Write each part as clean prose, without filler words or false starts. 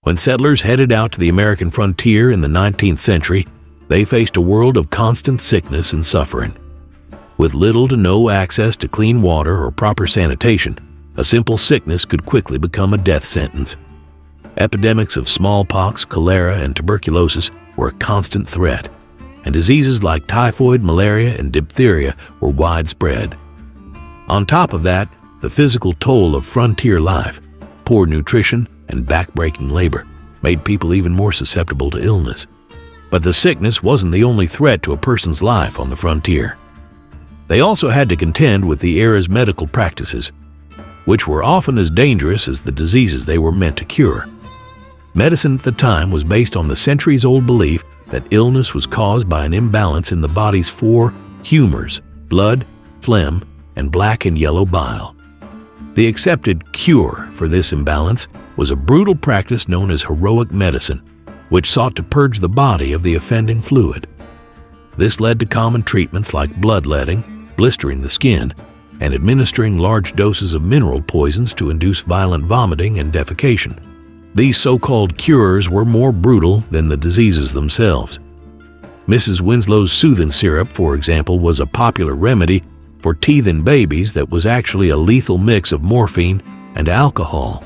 When settlers headed out to the American frontier in the 19th century, they faced a world of constant sickness and suffering. With little to no access to clean water or proper sanitation, a simple sickness could quickly become a death sentence. Epidemics of smallpox, cholera, and tuberculosis were a constant threat, and diseases like typhoid, malaria, and diphtheria were widespread. On top of that, the physical toll of frontier life, poor nutrition, and back-breaking labor made people even more susceptible to illness. But the sickness wasn't the only threat to a person's life on the frontier. They also had to contend with the era's medical practices, which were often as dangerous as the diseases they were meant to cure. Medicine at the time was based on the centuries-old belief that illness was caused by an imbalance in the body's four humors: blood, phlegm, and black and yellow bile. The accepted cure for this imbalance was a brutal practice known as heroic medicine, which sought to purge the body of the offending fluid. This led to common treatments like bloodletting, blistering the skin, and administering large doses of mineral poisons to induce violent vomiting and defecation. These so-called cures were more brutal than the diseases themselves. Mrs. Winslow's soothing syrup, for example, was a popular remedy for teething babies that was actually a lethal mix of morphine and alcohol.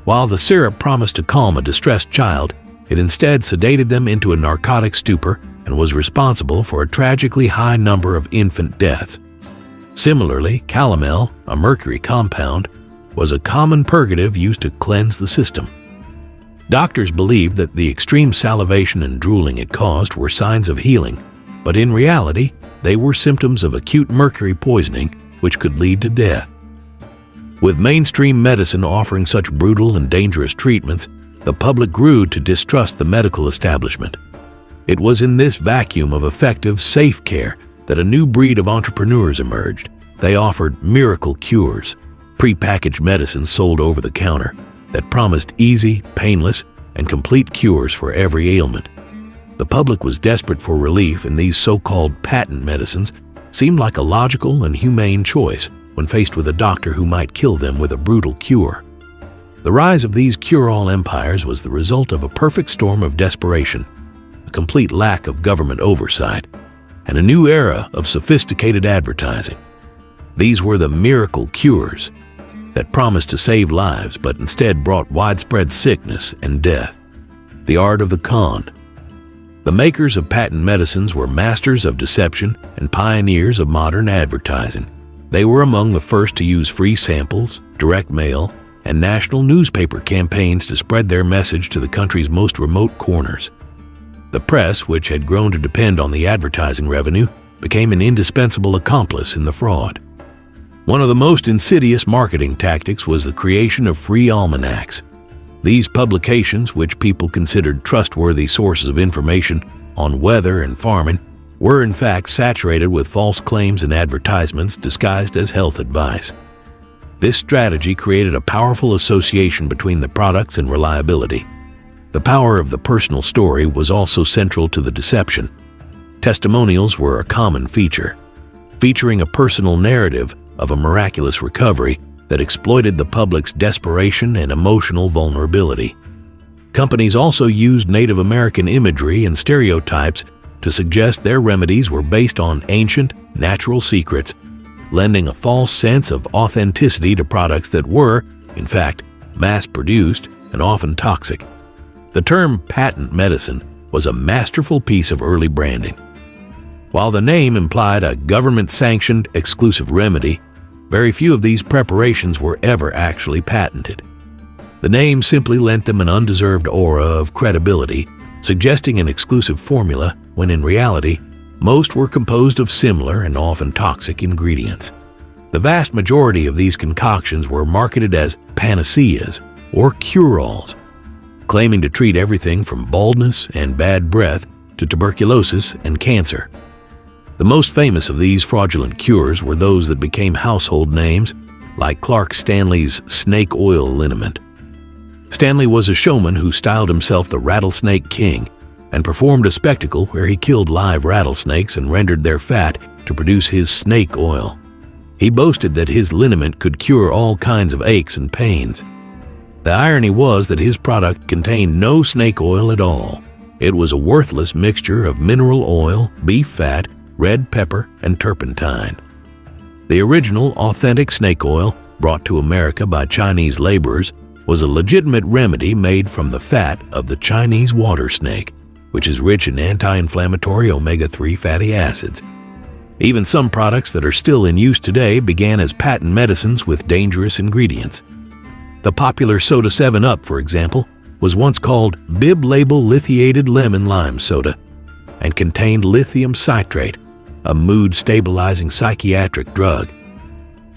While the syrup promised to calm a distressed child, it instead sedated them into a narcotic stupor and was responsible for a tragically high number of infant deaths. Similarly, calomel, a mercury compound, was a common purgative used to cleanse the system. Doctors believed that the extreme salivation and drooling it caused were signs of healing, but in reality, they were symptoms of acute mercury poisoning, which could lead to death. With mainstream medicine offering such brutal and dangerous treatments, the public grew to distrust the medical establishment. It was in this vacuum of effective, safe care that a new breed of entrepreneurs emerged. They offered miracle cures, prepackaged medicines sold over the counter that promised easy, painless, and complete cures for every ailment. The public was desperate for relief, and these so-called patent medicines seemed like a logical and humane choice when faced with a doctor who might kill them with a brutal cure. The rise of these cure-all empires was the result of a perfect storm of desperation, a complete lack of government oversight, and a new era of sophisticated advertising. These were the miracle cures that promised to save lives but instead brought widespread sickness and death. The art of the con. The makers of patent medicines were masters of deception and pioneers of modern advertising. They were among the first to use free samples, direct mail, and national newspaper campaigns to spread their message to the country's most remote corners. The press, which had grown to depend on the advertising revenue, became an indispensable accomplice in the fraud. One of the most insidious marketing tactics was the creation of free almanacs. These publications, which people considered trustworthy sources of information on weather and farming, were in fact saturated with false claims and advertisements disguised as health advice. This strategy created a powerful association between the products and reliability. The power of the personal story was also central to the deception. Testimonials were a common feature, featuring a personal narrative of a miraculous recovery that exploited the public's desperation and emotional vulnerability. Companies also used Native American imagery and stereotypes to suggest their remedies were based on ancient, natural secrets, lending a false sense of authenticity to products that were, in fact, mass-produced and often toxic. The term patent medicine was a masterful piece of early branding. While the name implied a government-sanctioned exclusive remedy, very few of these preparations were ever actually patented. The name simply lent them an undeserved aura of credibility, suggesting an exclusive formula when in reality, most were composed of similar and often toxic ingredients. The vast majority of these concoctions were marketed as panaceas or cure-alls, claiming to treat everything from baldness and bad breath to tuberculosis and cancer. The most famous of these fraudulent cures were those that became household names, like Clark Stanley's snake oil liniment. Stanley was a showman who styled himself the Rattlesnake King and performed a spectacle where he killed live rattlesnakes and rendered their fat to produce his snake oil. He boasted that his liniment could cure all kinds of aches and pains. The irony was that his product contained no snake oil at all. It was a worthless mixture of mineral oil, beef fat, red pepper, and turpentine. The original, authentic snake oil, brought to America by Chinese laborers, was a legitimate remedy made from the fat of the Chinese water snake, which is rich in anti-inflammatory omega-3 fatty acids. Even some products that are still in use today began as patent medicines with dangerous ingredients. The popular soda 7-Up, for example, was once called bib-label lithiated lemon lime soda and contained lithium citrate, a mood-stabilizing psychiatric drug.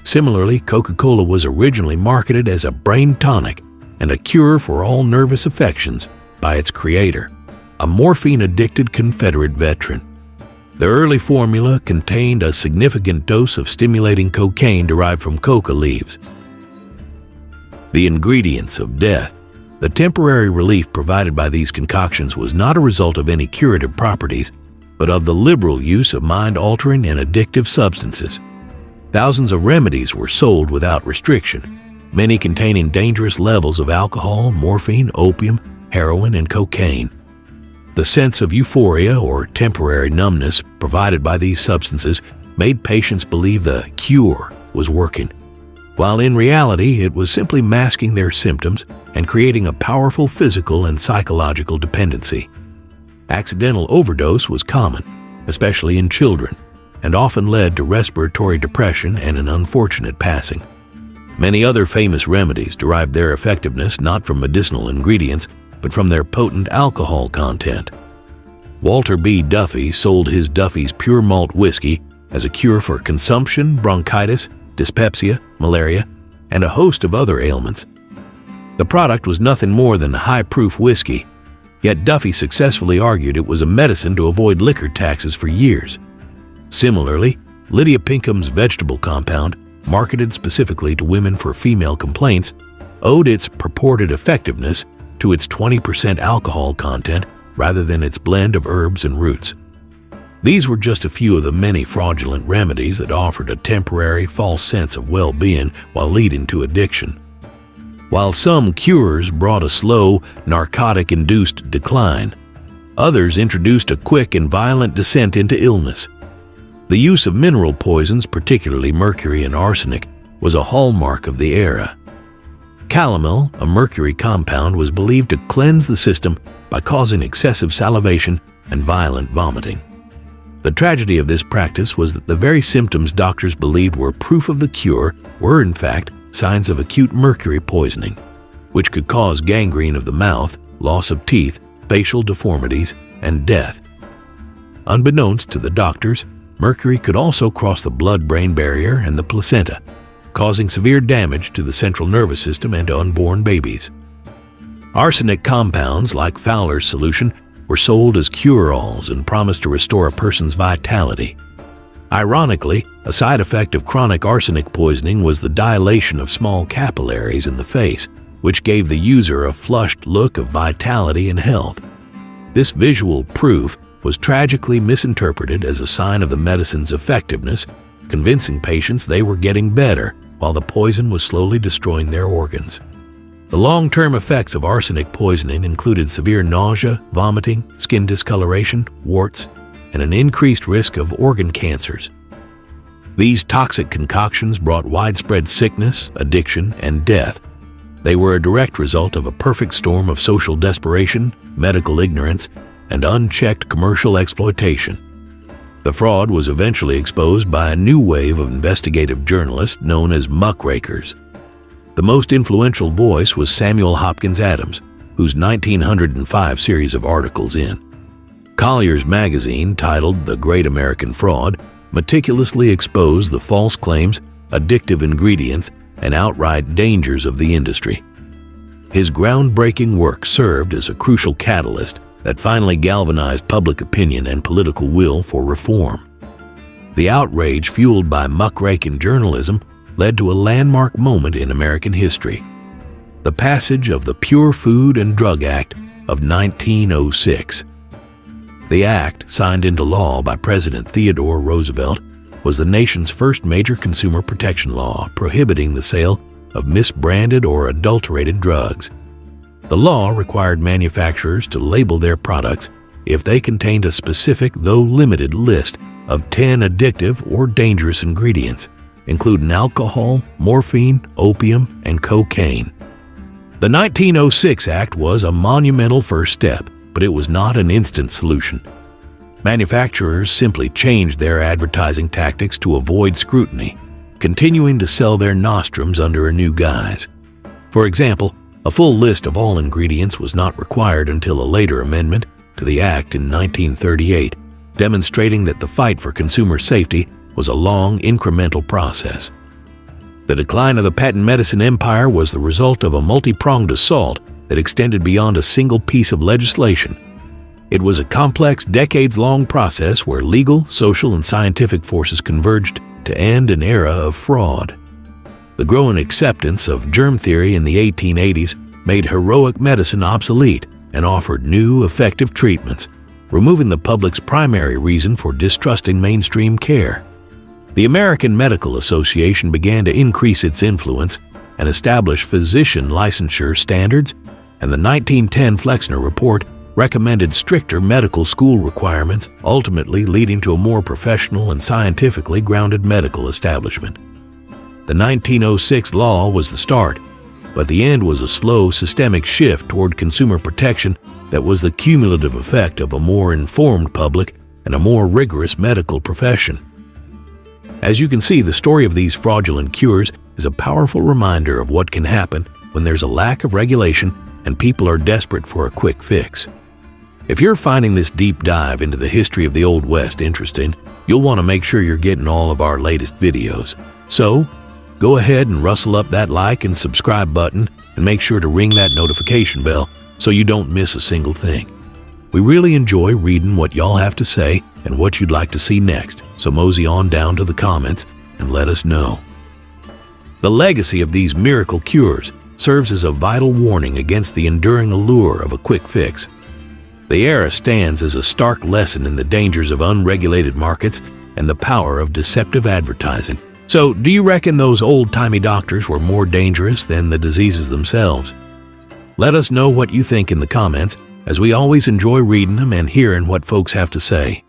Similarly, Coca-Cola was originally marketed as a brain tonic and a cure for all nervous affections by its creator, a morphine-addicted Confederate veteran. The early formula contained a significant dose of stimulating cocaine derived from coca leaves. The ingredients of death. The temporary relief provided by these concoctions was not a result of any curative properties, but of the liberal use of mind-altering and addictive substances. Thousands of remedies were sold without restriction, many containing dangerous levels of alcohol, morphine, opium, heroin, and cocaine. The sense of euphoria or temporary numbness provided by these substances made patients believe the cure was working, while in reality it was simply masking their symptoms and creating a powerful physical and psychological dependency. Accidental overdose was common, especially in children, and often led to respiratory depression and an unfortunate passing. Many other famous remedies derived their effectiveness not from medicinal ingredients, but from their potent alcohol content. Walter B. Duffy sold his Duffy's Pure Malt Whiskey as a cure for consumption, bronchitis, dyspepsia, malaria, and a host of other ailments. The product was nothing more than high-proof whiskey, yet Duffy successfully argued it was a medicine to avoid liquor taxes for years. Similarly, Lydia Pinkham's vegetable compound, marketed specifically to women for female complaints, owed its purported effectiveness to its 20% alcohol content rather than its blend of herbs and roots. These were just a few of the many fraudulent remedies that offered a temporary false sense of well-being while leading to addiction. While some cures brought a slow, narcotic-induced decline, others introduced a quick and violent descent into illness. The use of mineral poisons, particularly mercury and arsenic, was a hallmark of the era. Calomel, a mercury compound, was believed to cleanse the system by causing excessive salivation and violent vomiting. The tragedy of this practice was that the very symptoms doctors believed were proof of the cure were, in fact, signs of acute mercury poisoning, which could cause gangrene of the mouth, loss of teeth, facial deformities, and death. Unbeknownst to the doctors, mercury could also cross the blood-brain barrier and the placenta, causing severe damage to the central nervous system and to unborn babies. Arsenic compounds, like Fowler's solution, were sold as cure-alls and promised to restore a person's vitality. Ironically, a side effect of chronic arsenic poisoning was the dilation of small capillaries in the face, which gave the user a flushed look of vitality and health. This visual proof was tragically misinterpreted as a sign of the medicine's effectiveness, convincing patients they were getting better while the poison was slowly destroying their organs. The long-term effects of arsenic poisoning included severe nausea, vomiting, skin discoloration, warts, and an increased risk of organ cancers. These toxic concoctions brought widespread sickness, addiction, and death. They were a direct result of a perfect storm of social desperation, medical ignorance, and unchecked commercial exploitation. The fraud was eventually exposed by a new wave of investigative journalists known as Muckrakers. The most influential voice was Samuel Hopkins Adams, whose 1905 series of articles in Collier's magazine, titled The Great American Fraud, meticulously exposed the false claims, addictive ingredients, and outright dangers of the industry. His groundbreaking work served as a crucial catalyst that finally galvanized public opinion and political will for reform. The outrage fueled by muckraking journalism led to a landmark moment in American history: the passage of the Pure Food and Drug Act of 1906. The act, signed into law by President Theodore Roosevelt, was the nation's first major consumer protection law prohibiting the sale of misbranded or adulterated drugs. The law required manufacturers to label their products if they contained a specific, though limited, list of 10 addictive or dangerous ingredients, including alcohol, morphine, opium, and cocaine. The 1906 Act was a monumental first step, but it was not an instant solution. Manufacturers simply changed their advertising tactics to avoid scrutiny, continuing to sell their nostrums under a new guise. For example, a full list of all ingredients was not required until a later amendment to the Act in 1938, demonstrating that the fight for consumer safety was a long, incremental process. The decline of the patent medicine empire was the result of a multi-pronged assault that extended beyond a single piece of legislation. It was a complex, decades-long process where legal, social, and scientific forces converged to end an era of fraud. The growing acceptance of germ theory in the 1880s made heroic medicine obsolete and offered new, effective treatments, removing the public's primary reason for distrusting mainstream care. The American Medical Association began to increase its influence and establish physician licensure standards, and the 1910 Flexner Report recommended stricter medical school requirements, ultimately leading to a more professional and scientifically grounded medical establishment. The 1906 law was the start, but the end was a slow, systemic shift toward consumer protection that was the cumulative effect of a more informed public and a more rigorous medical profession. As you can see, the story of these fraudulent cures is a powerful reminder of what can happen when there's a lack of regulation and people are desperate for a quick fix. If you're finding this deep dive into the history of the Old West interesting, you'll want to make sure you're getting all of our latest videos. So, go ahead and rustle up that like and subscribe button and make sure to ring that notification bell so you don't miss a single thing. We really enjoy reading what y'all have to say and what you'd like to see next, so mosey on down to the comments and let us know. The legacy of these miracle cures serves as a vital warning against the enduring allure of a quick fix. The era stands as a stark lesson in the dangers of unregulated markets and the power of deceptive advertising. So, do you reckon those old-timey doctors were more dangerous than the diseases themselves? Let us know what you think in the comments, as we always enjoy reading them and hearing what folks have to say.